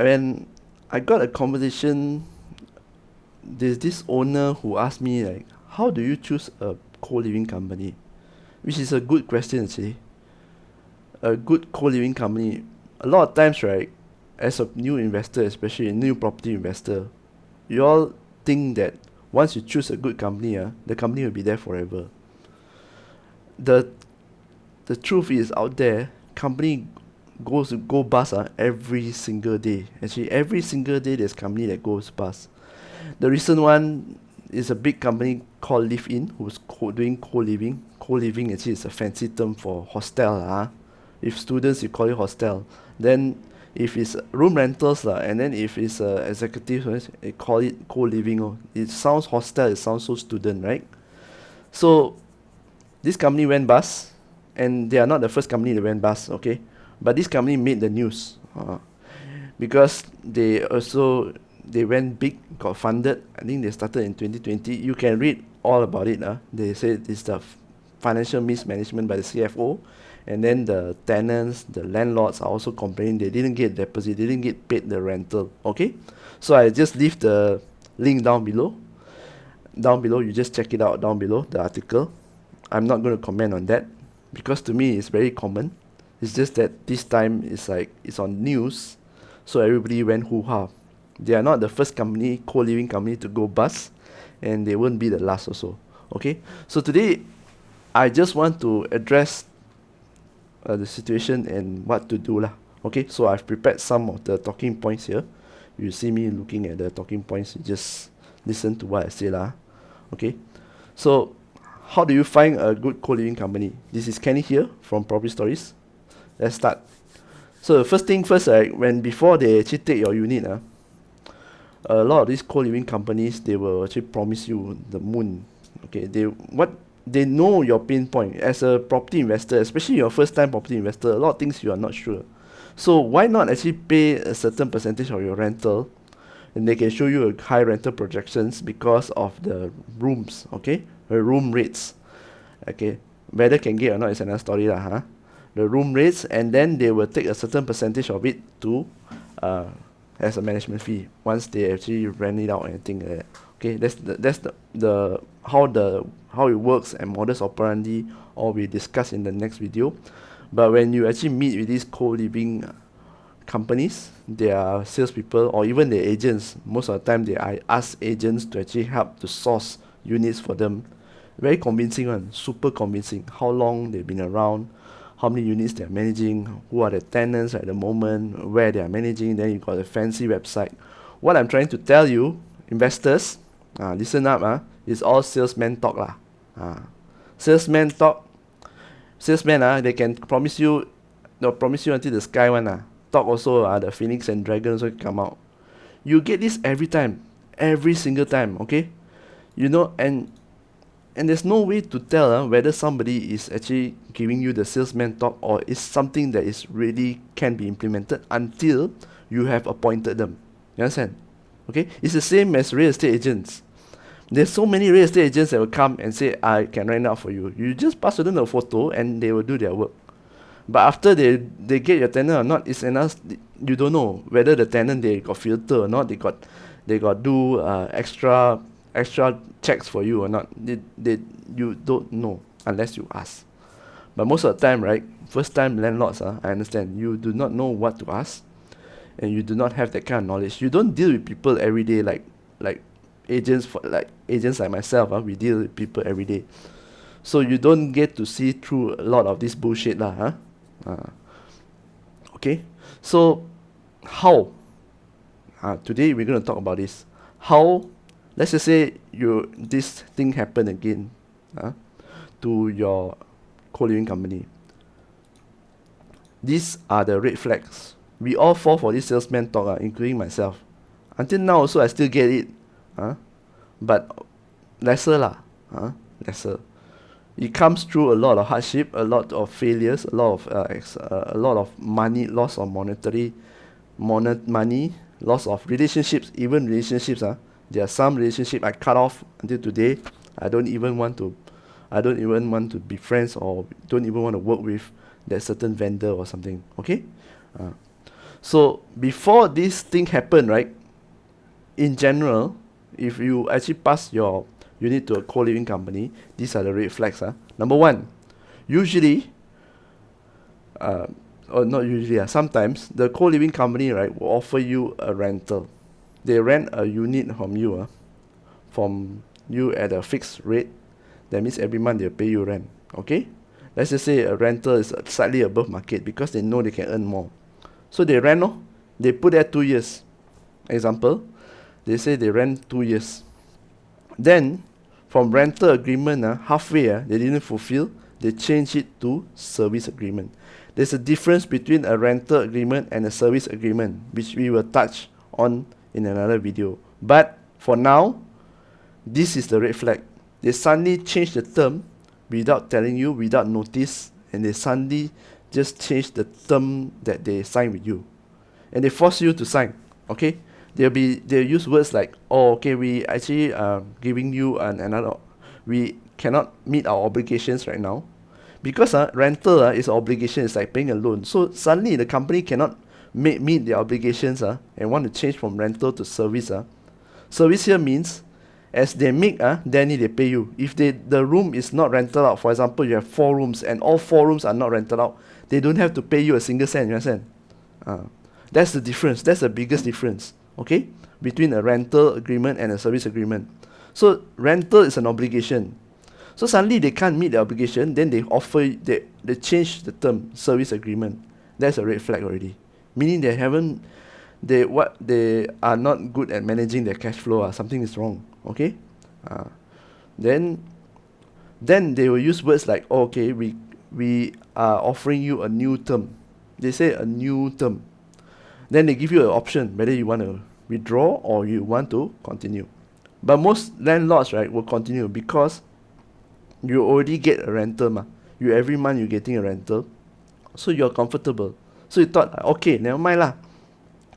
when I got a conversation, there's this owner who asked me like, how do you choose a co-living company? Which is a good question actually. A good co-living company. A lot of times, right, as a new investor, especially a new property investor, you all think that once you choose a good company, the company will be there forever. The the truth is out there, company go bust every single day. Actually, every single day there's company that goes bust. The recent one is a big company called Live In, who's doing co-living. Co-living actually is a fancy term for hostel. If students, you call it hostel. Then if it's room rentals, and then if it's executive, they call it co-living. It sounds hostel, it sounds so student, right? So this company went bust, and they are not the first company that went bust, okay? But this company made the news because they went big, got funded. I think they started in 2020. You can read all about it. They say it's the financial mismanagement by the CFO, and then the tenants, the landlords are also complaining they didn't get deposit, they didn't get paid the rental. Okay, so I just leave the link down below. Down below, you just check it out down below the article. I'm not going to comment on that because to me it's very common. It's just that this time it's like it's on news, so everybody went hoo-ha. They are not the first company, co-living company to go bust, and they won't be the last also. Okay, so today I just want to address the situation and what to do lah. Okay, so I've prepared some of the talking points here. You see me looking at the talking points, you just listen to what I say lah. Okay, so how do you find a good co-living company? This is Kenny here from Property Stories. Let's start. So the first thing first, right, when before they actually take your unit, a lot of these co-living companies, they will actually promise you the moon. Okay, they know your pain point as a property investor, especially your first time property investor. A lot of things you are not sure. So why not actually pay a certain percentage of your rental, and they can show you a high rental projections because of the rooms, okay, the room rates. Okay, whether can get or not is another story lah, the room rates, and then they will take a certain percentage of it to as a management fee once they actually rent it out and things like that. Okay, that's the how it works and modus operandi all we discuss in the next video. But when you actually meet with these co-living companies, their salespeople or even their agents, most of the time I ask agents to actually help to source units for them. Very convincing one, super convincing. How long they've been around, how many units they're managing, who are the tenants at the moment, where they are managing. Then you got a fancy website. What I'm trying to tell you, investors, listen up, it's all salesman talk lah. Salesman talk. Salesman, they can promise you, they'll promise you until the sky one. Talk also, the phoenix and dragon also come out. You get this every time, every single time, okay? You know, and there's no way to tell whether somebody is actually giving you the salesman talk or is something that is really can be implemented until you have appointed them. You understand? Okay? It's the same as real estate agents. There's so many real estate agents that will come and say, I can rent out for you. You just pass to them a photo and they will do their work. But after they get your tenant or not, it's enough. You don't know whether the tenant they got filter or not. They got do extra checks for you or not. You don't know unless you ask. But most of the time, right, first time landlords, I understand you do not know what to ask, and you do not have that kind of knowledge. You don't deal with people every day like agents like myself. We deal with people every day, so you don't get to see through a lot of this bullshit lah. Okay, so how? Today we're gonna talk about this. How? Let's just say this thing happened again, to your co-living company. These are the red flags. We all fall for this salesman talk, including myself. Until now also I still get it, but lesser lah, lesser. It comes through a lot of hardship, a lot of failures, a lot of money, loss of money, loss of relationships, even relationships. There are some relationship I cut off until today. I don't even want to be friends or don't even want to work with that certain vendor or something. Okay, So before this thing happen, right, in general, if you actually pass your unit to a co-living company, these are the red flags. Number one, usually, uh, or not usually, sometimes the co-living company, right, will offer you a rental. They rent a unit from you at a fixed rate. That means every month they'll pay you rent. Okay? Let's just say a rental is slightly above market because they know they can earn more. So they rent, they put there 2 years. Example, they say they rent 2 years. Then, from rental agreement, halfway they didn't fulfill, they change it to service agreement. There's a difference between a rental agreement and a service agreement, which we will touch on in another video. But for now, this is the red flag. They suddenly change the term without telling you, without notice, and they suddenly just change the term that they sign with you, and they force you to sign. Okay, they'll use words like, oh, okay, we actually giving you another, we cannot meet our obligations right now, because rental is an obligation. It's like paying a loan. So suddenly the company cannot meet their obligations and want to change from rental to service. Service here means as they make, then they pay you. If the room is not rented out, for example, you have 4 rooms and all 4 rooms are not rented out, they don't have to pay you a single cent. You understand? That's the difference. That's the biggest difference. Okay, between a rental agreement and a service agreement. So rental is an obligation. So suddenly they can't meet the obligation, then they they change the term service agreement. That's a red flag already. Meaning they are not good at managing their cash flow. Something is wrong. Okay, then they will use words like, oh, okay, we are offering you a new term. They say a new term. Then they give you an option whether you want to withdraw or you want to continue. But most landlords, right, will continue because you already get a rental. Every month you're getting a rental, so you're comfortable. So you thought, okay, never mind lah.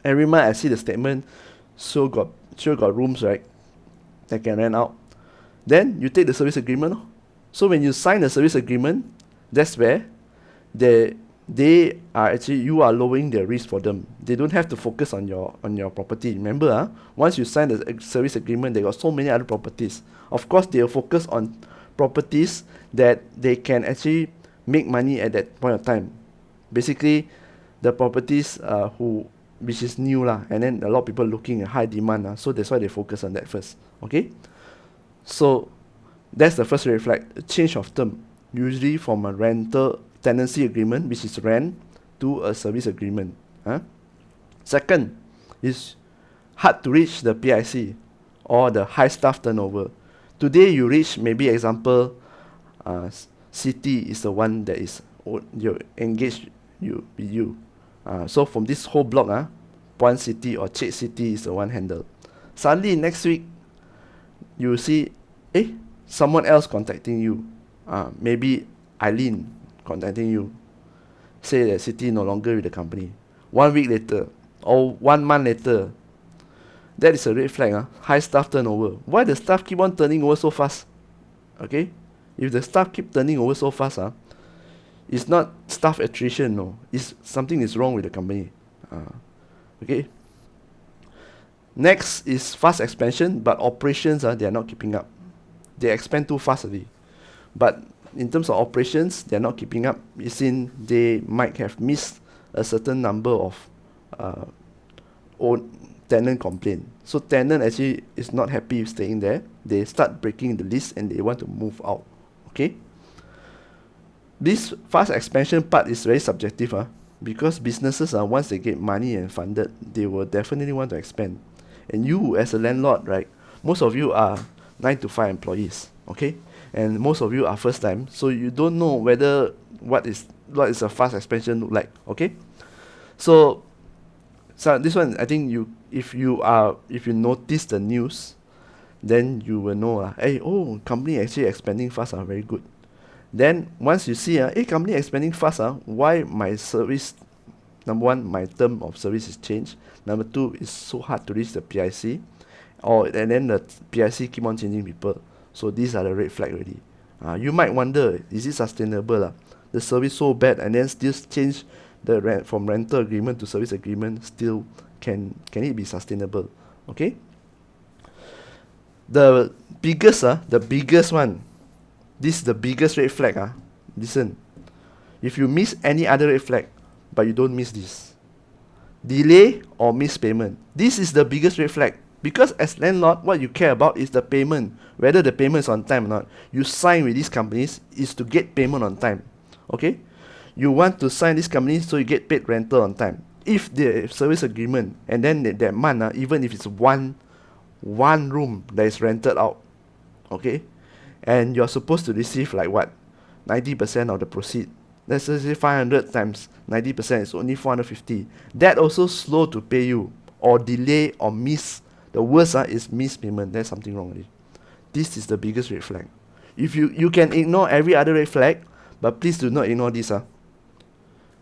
Every month I see the statement, sure got rooms, right, that can rent out. Then you take the service agreement. So when you sign the service agreement, that's where they are actually, you are lowering the risk for them. They don't have to focus on your property. Remember, once you sign the service agreement, they got so many other properties. Of course, they'll focus on properties that they can actually make money at that point of time. Basically, the properties which is new lah, and then a lot of people looking at high demand so that's why they focus on that first. Okay, so that's the first red flag, a change of term, usually from a rental tenancy agreement, which is rent, to a service agreement. Second is hard to reach the PIC or the high staff turnover. Today you reach, maybe example, City is the one that is you engaged with you. So from this whole block, Puan City or Chet City is the one handled. Suddenly next week, you see, someone else contacting you. Maybe Eileen contacting you. Say that City no longer with the company. 1 week later or 1 month later, that is a red flag. High staff turnover. Why the staff keep on turning over so fast? Okay, if the staff keep turning over so fast, it's not staff attrition, no. It's something is wrong with the company. Okay. Next is fast expansion, but operations they are not keeping up. They expand too fast already. But in terms of operations, they are not keeping up. It's in they might have missed a certain number of own tenant complaint. So tenant actually is not happy with staying there. They start breaking the list and they want to move out. Okay. This fast expansion part is very subjective, because businesses once they get money and funded, they will definitely want to expand. And you as a landlord, right, most of you are 9 to 5 employees, okay, and most of you are first time, so you don't know whether what is a fast expansion look like. Okay, so this one, I think if you notice the news, then you will know company actually expanding fast, very good. Then once you see company expanding fast, why my service, number one, my term of service is changed. Number two, it's so hard to reach the PIC, and then the PIC keep on changing people. So these are the red flag already. You might wonder, is it sustainable? The service so bad and then still change the rent from rental agreement to service agreement still can it be sustainable? Okay. The biggest one. This is the biggest red flag. Listen, if you miss any other red flag, but you don't miss this, delay or miss payment. This is the biggest red flag. Because as landlord, what you care about is the payment, whether the payment is on time or not. You sign with these companies is to get payment on time. Okay? You want to sign this company so you get paid rental on time. If the service agreement and then that month, even if it's one room that is rented out, okay, and you're supposed to receive like what, 90% of the proceed. Let's just say 500 times 90% is only 450. That also slow to pay you or delay or miss. The worst is miss payment. There's something wrong with it. This is the biggest red flag. If you can ignore every other red flag, but please do not ignore this.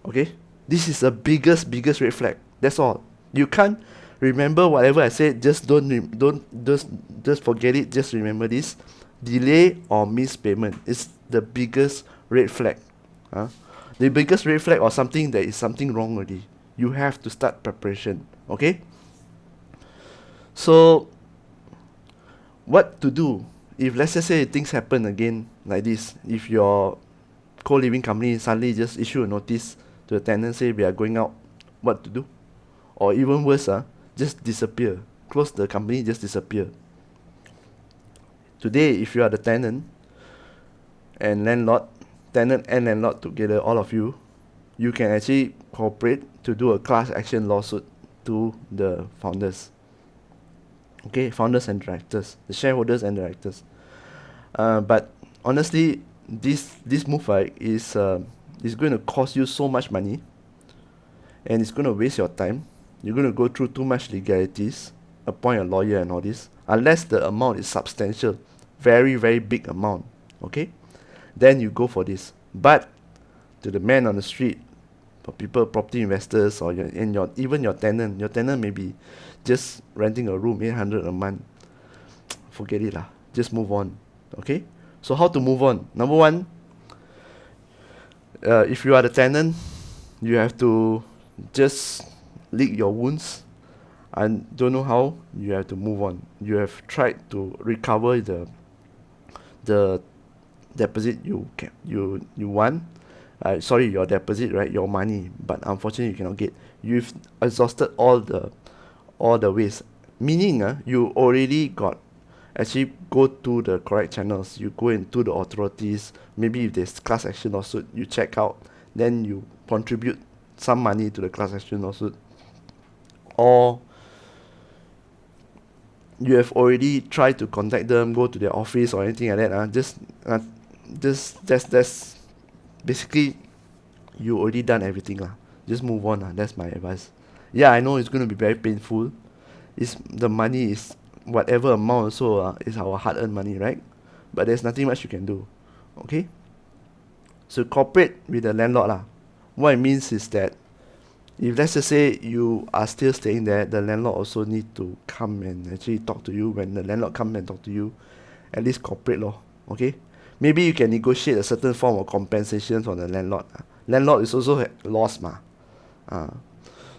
Okay? This is the biggest red flag. That's all. You can't remember whatever I said. Just just forget it. Just remember this. Delay or miss payment is the biggest red flag. The biggest red flag or something that is something wrong already. You have to start preparation. Okay? So what to do if let's just say things happen again like this? If your co-living company suddenly just issue a notice to the tenant, say we are going out, what to do? Or even worse, just disappear. Close the company, just disappear. Today, if you are the tenant and landlord, tenant and landlord together, all of you, you can actually cooperate to do a class action lawsuit to the founders. Okay, founders and directors, the shareholders and directors. But honestly, this move is going to cost you so much money, and it's going to waste your time. You're going to go through too much legalities, appoint a lawyer and all this, unless the amount is substantial, very very big amount. Okay, then you go for this. But to the man on the street, for people, property investors, or even your tenant may be just renting a room 800 a month. Forget it lah. Just move on. Okay. So how to move on? Number one, if you are the tenant, you have to just lick your wounds. I don't know how. You have to move on. You have tried to recover the deposit you want. Sorry, your deposit, right? Your money, but unfortunately you cannot get. You've exhausted all the ways. Meaning, you already got actually go to the correct channels. You go into the authorities. Maybe if there's class action lawsuit, you check out. Then you contribute some money to the class action lawsuit. Or you have already tried to contact them, go to their office or anything like that. That's basically you already done everything lah. Just move on lah. That's my advice. Yeah, I know it's going to be very painful. The money is whatever amount also is our hard-earned money, right? But there's nothing much you can do. Okay? So cooperate with the landlord lah. What it means is that if let's just say you are still staying there, the landlord also need to come and actually talk to you. When the landlord come and talk to you, at least cooperate lor. Okay? Maybe you can negotiate a certain form of compensation from the landlord. Landlord is also lost mah.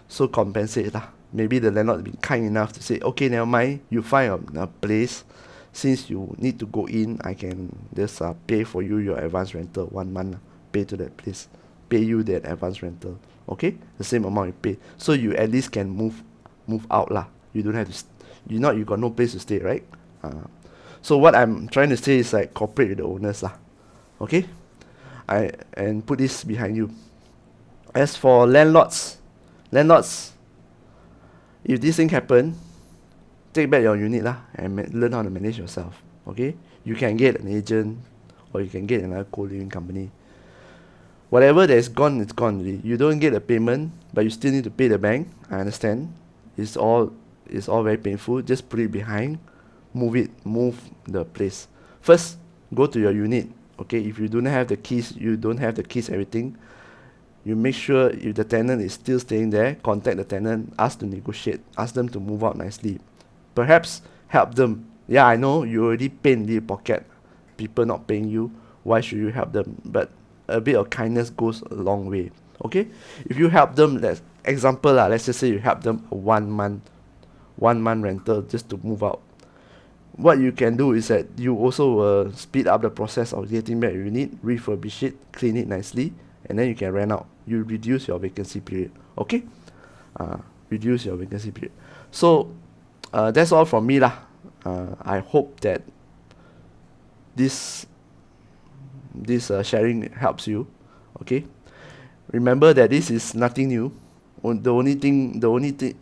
So compensate lah. Maybe the landlord be kind enough to say, okay, never mind, you find a place. Since you need to go in, I can just pay for you your advance rental 1 month. Pay to that place. Pay you that advance rental. Okay? The same amount you pay. So you at least can move out lah. You don't have to you got no place to stay, right? So what I'm trying to say is like cooperate with the owners lah. Okay? And put this behind you. As for landlords, if this thing happen, take back your unit lah and learn how to manage yourself. Okay? You can get an agent or you can get another co-living company. Whatever that is gone, it's gone already. You don't get a payment, but you still need to pay the bank. I understand. It's all very painful. Just put it behind. Move the place. First, go to your unit. Okay, if you don't have the keys, everything. You make sure if the tenant is still staying there, contact the tenant, ask to negotiate, ask them to move out nicely. Perhaps help them. Yeah, I know you already pay in the pocket. People not paying you. Why should you help them? But a bit of kindness goes a long way. Okay, if you help them, let's example lah, let's just say you help them a 1 month rental just to move out. What you can do is that you also speed up the process of getting back your unit, refurbish it, clean it nicely, and then you can rent out. You reduce your vacancy period. Okay, reduce your vacancy period. So that's all from me lah. I hope that this sharing helps you. Okay, remember that this is nothing new. The only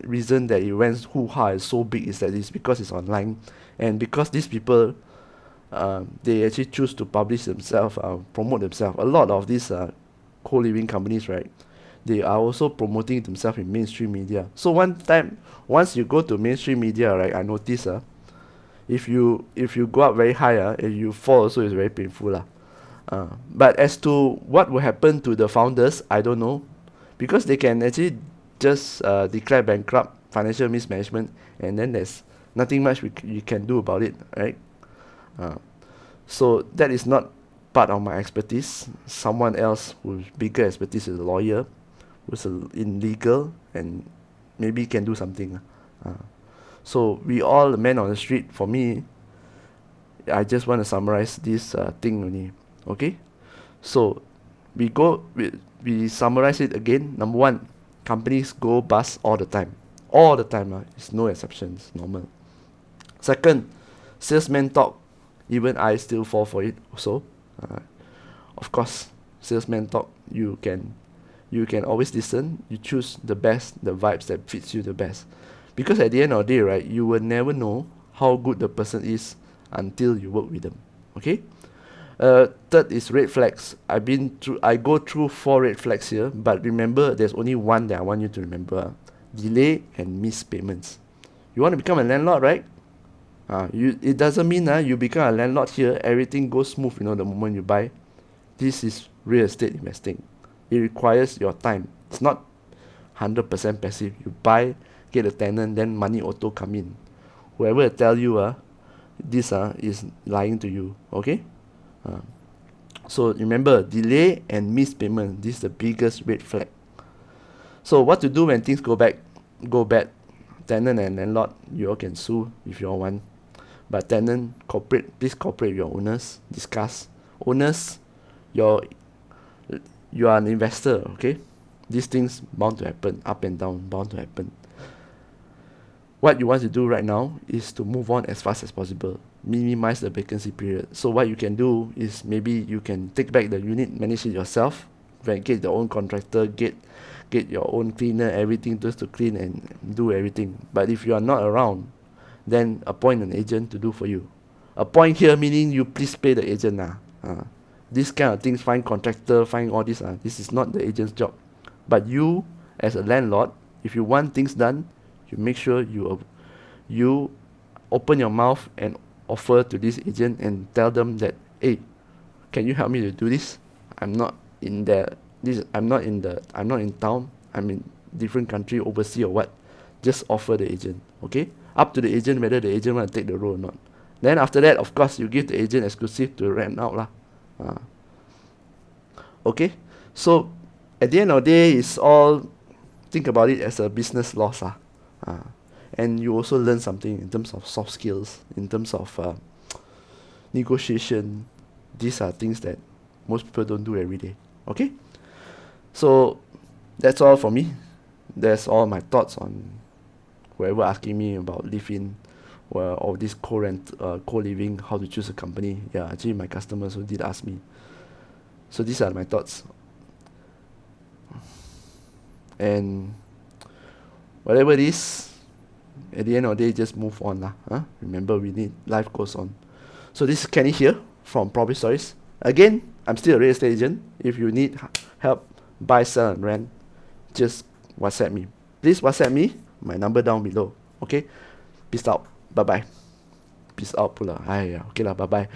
reason that it went hoo-ha is so big is that it's because it's online, and because these people they actually choose to publish themselves, promote themselves. A lot of these co-living companies, right, they are also promoting themselves in mainstream media. So once you go to mainstream media, right, I notice if you go up very high, and you fall also is very painful lah. But as to what will happen to the founders, I don't know, because they can actually just declare bankrupt, financial mismanagement, and then there's nothing much you can do about it, right? So that is not part of my expertise. Someone else who's bigger expertise is a lawyer, who's in legal, and maybe can do something. So we all men on the street. For me, I just want to summarize this thing only. Okay, so we summarize it again. Number one, companies go bust all the time. All the time. It's no exceptions. Normal. Second, salesman talk. Even I still fall for it also. Of course, salesman talk. You can always listen. You choose the best, the vibes that fits you the best. Because at the end of the day, right, you will never know how good the person is until you work with them. Okay. Third is red flags. I go through 4 red flags here, but remember, there's only one that I want you to remember: delay and missed payments. You want to become a landlord, right? It doesn't mean you become a landlord here, everything goes smooth. The moment you buy. This is real estate investing. It requires your time. It's not 100% passive. You buy, get a tenant, then money auto come in. Whoever tell you this is lying to you. Okay. So remember, delay and missed payment. This is the biggest red flag. So what to do when things go bad? Tenant and landlord, you all can sue if you all want. But tenant, please cooperate with your owners. Discuss. Owners, you are an investor. Okay, these things bound to happen, up and down, bound to happen. What you want to do right now is to move on as fast as possible. Minimize the vacancy period. So what you can do is maybe you can take back the unit, manage it yourself, get your own contractor, get your own cleaner, everything just to clean and do everything. But if you are not around, then appoint an agent to do for you. Appoint here meaning you please pay the agent. This kind of things, find contractor, find all this. This is not the agent's job. But you, as a landlord, if you want things done, you make sure you open your mouth and offer to this agent and tell them that, hey, can you help me to do this? I'm not in town. I'm in different country, overseas or what. Just offer the agent. Okay, up to the agent whether the agent want to take the role or not. Then after that, of course, you give the agent exclusive to rent out lah. Okay, so at the end of the day, it's all, think about it as a business loss. And you also learn something in terms of soft skills, in terms of negotiation. These are things that most people don't do every day. Okay, so that's all for me. That's all my thoughts on whoever asking me about live-in or this co-living, how to choose a company. Yeah, actually my customers who did ask me. So these are my thoughts. And whatever it is, at the end of the day, just move on lah. Remember, life goes on. So this is Kenny here from Property Stories. Again, I'm still a real estate agent. If you need help, buy, sell, and rent, just WhatsApp me. Please WhatsApp me. My number down below. Okay? Peace out. Bye bye. Peace out pula. Okay lah. Bye bye.